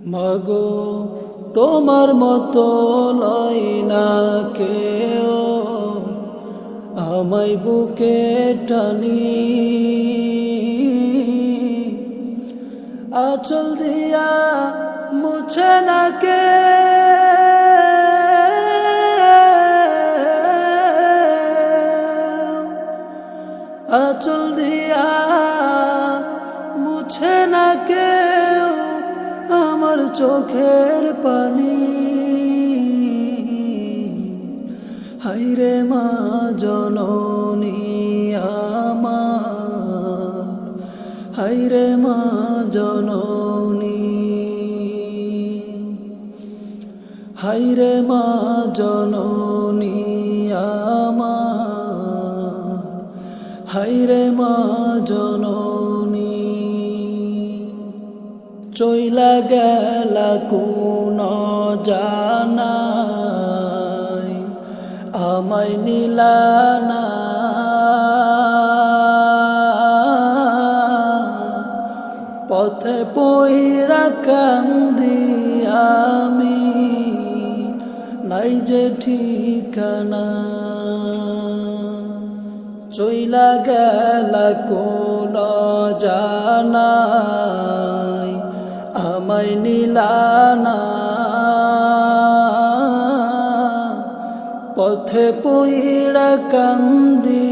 মাগো তোমার মতো লয় না কেউ, আমায় বুকে টানি আঁচল দিয়া মুছে না কে। আঁচল দিয়া মুছে না কেউ আমার চোখের পানি। হায়রে মা জননী আমার, হায়রে মা জননী, হায়রে মা জননী আমার, হায়রে মা জননী। চইলা গেলা কোন জানাই আমায় নিলা না, পথে পইরা কান্দি আমি নাই যে ঠিকানা। চইলা গেলা কোন জানাই আমায় নিলা না, পথে পইরা কান্দি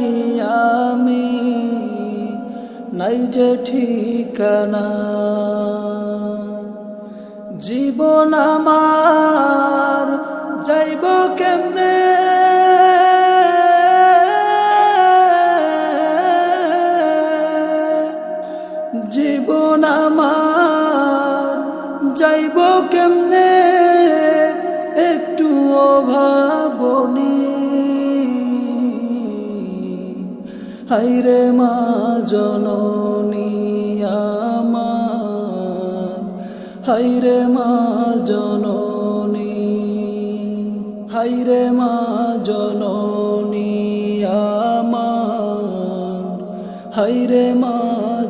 আমি নাই যে ঠিকানা। জীবন আমার যাইব কেমনে, জীবন আমার যাইব কেমনে একটু ভাবনি। হায়রে মা জননী আমার, হায়রে মা জননী, হায়রে মা জননী আমার, হায়রে মা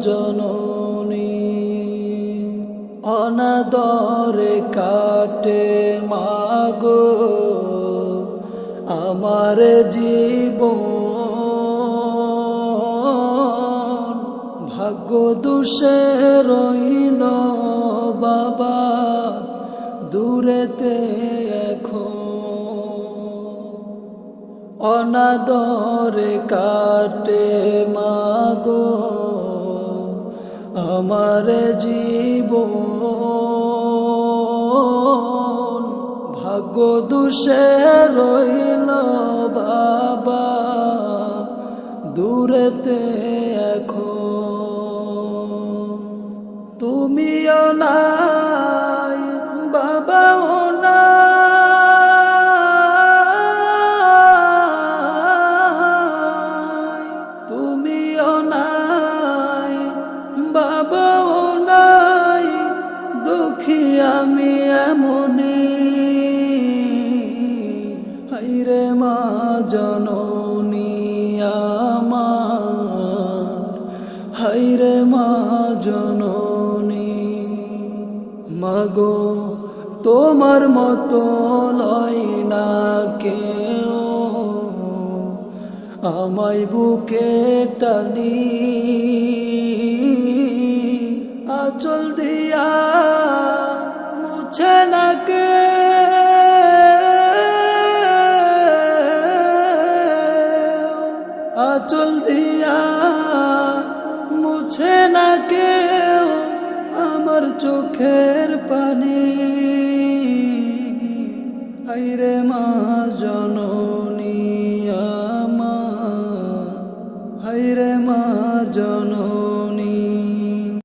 জননী। অনাদরে কাটে মাগো আমার জীবন, ভাগ্য দোষে রইল বাবা দূরেতে এখন। অনাদরে কাটে মাগো আমার জীবন, ভাগ্য দোষে রইল বাবা দূরেতে এখন। তুমিও নাই বাবাও নাই, তুমিও নাই বাবাও নাই, দুঃখী আমি এমনি। হায়রে মা জননী আমার, হায়রে মা জননী। মাগো তোমার মতো লয় না কেউ, আমায় বুকে টানি আঁচল দিয়া মুছে না কে। আঁচল দিয়া মুছে না কেউ আমার চোখের পানি। হায়রে মা